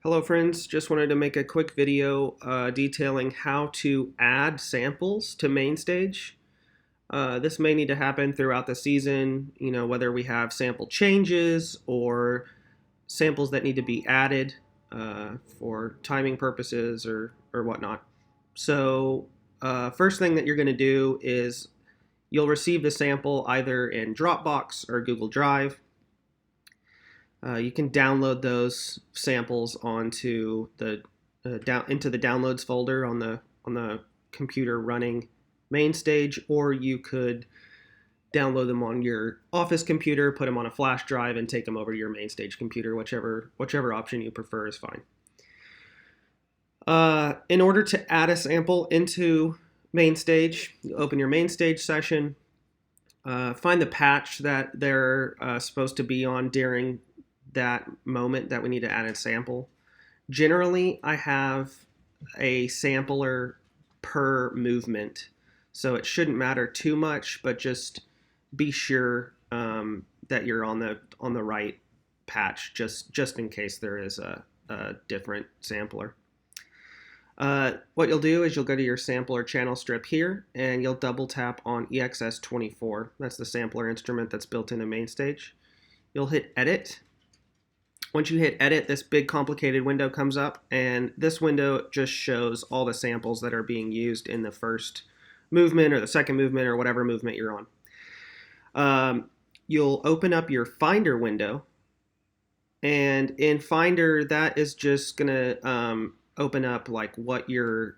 Hello friends, just wanted to make a quick video detailing how to add samples to MainStage. This may need to happen throughout the season, whether we have sample changes or samples that need to be added for timing purposes or whatnot. So first thing that you're going to do is you'll receive the sample either in Dropbox or Google Drive. You can download those samples onto the into the downloads folder on the computer running MainStage, or you could download them on your office computer, put them on a flash drive, and take them over to your MainStage computer. Whichever option you prefer is fine. In order to add a sample into MainStage, you open your MainStage session, find the patch that they're supposed to be on during that moment that we need to add a sample. Generally, I have a sampler per movement, so it shouldn't matter too much, but just be sure that you're on the right patch, just in case there is a different sampler. What you'll do is you'll go to your sampler channel strip here, and you'll double tap on EXS24. That's the sampler instrument that's built into MainStage. You'll hit Edit. Once you hit Edit, this big complicated window comes up, and this window just shows all the samples that are being used in the first movement or the second movement or whatever movement you're on. You'll open up your Finder window, and in Finder, that is just going to open up like what you're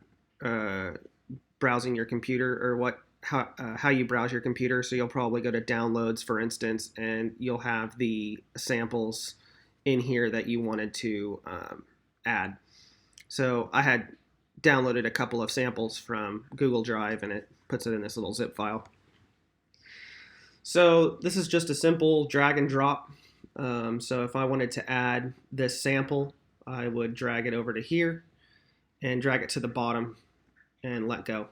browsing your computer, or how you browse your computer. So you'll probably go to Downloads, for instance, and you'll have the samples in here that you wanted to add. So I had downloaded a couple of samples from Google Drive, and it puts it in this little zip file. So this is just a simple drag and drop. So if I wanted to add this sample, I would drag it over to here and drag it to the bottom and let go.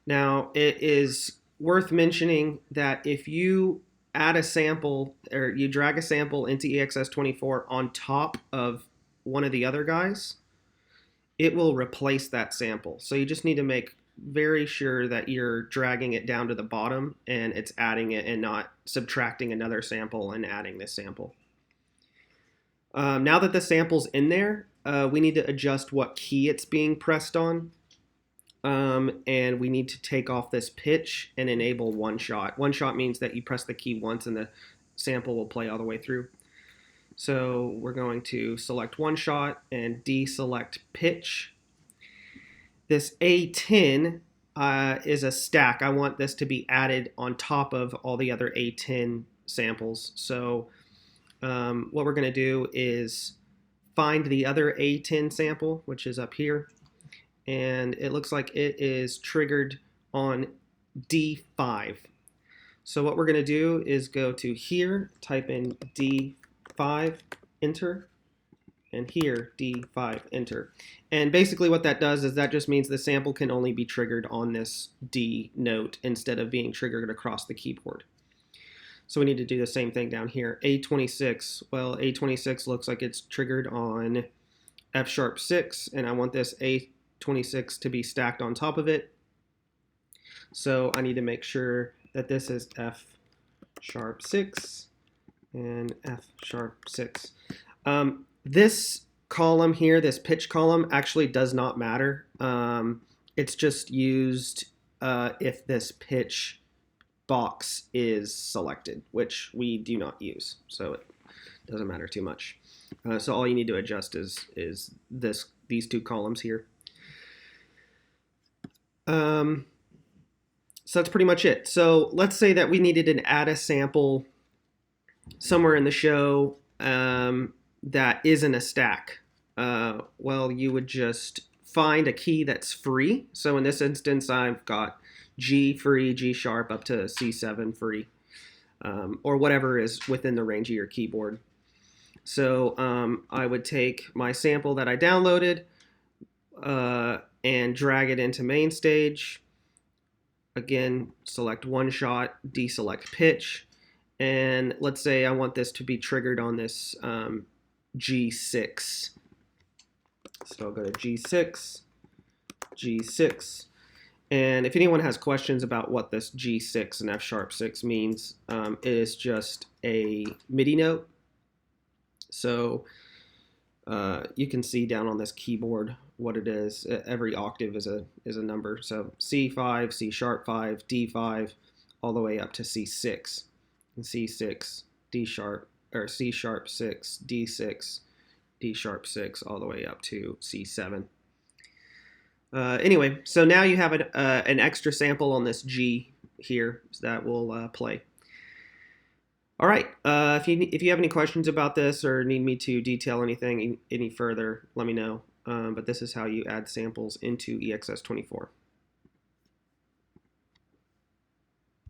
Now, it is worth mentioning that if you add a sample, or you drag a sample into EXS24 on top of one of the other guys, it will replace that sample. So you just need to make very sure that you're dragging it down to the bottom and it's adding it, and not subtracting another sample and adding this sample. Now that the sample's in there, we need to adjust what key it's being pressed on. And we need to take off this pitch and enable one shot. One shot means that you press the key once and the sample will play all the way through. So we're going to select one shot and deselect pitch. This A10 is a stack. I want this to be added on top of all the other A10 samples. So what we're going to do is find the other A10 sample, which is up here. And it looks like it is triggered on D5. So what we're going to do is go to here, type in D5, enter, and here, D5, enter. And basically what that does is that just means the sample can only be triggered on this D note instead of being triggered across the keyboard. So we need to do the same thing down here. A26, well, A26 looks like it's triggered on F#6, and I want this A26 to be stacked on top of it. So I need to make sure that this is F#6 and F#6. This column here, this pitch column, actually does not matter. It's just used if this pitch box is selected, which we do not use, so it doesn't matter too much. So all you need to adjust is these two columns here. So that's pretty much it. So let's say that we needed to add a sample somewhere in the show that isn't a stack. Well, you would just find a key that's free. So in this instance, I've got G free, G sharp up to C7 free, or whatever is within the range of your keyboard. So I would take my sample that I downloaded and drag it into MainStage. Again, select one shot, deselect pitch, and let's say I want this to be triggered on this G6 So I'll go to G6, G6. And if anyone has questions about what this G6 and F#6 means, it is just a MIDI note. So you can see down on this keyboard what it is. Every octave is a number. So C5, C#5, D5, all the way up to C6, and C6, D#, or C#6, D6, D#6, all the way up to C7. Anyway, so now you have an extra sample on this G here that will play. All right, if you have any questions about this or need me to detail anything any further, let me know. But this is how you add samples into EXS24.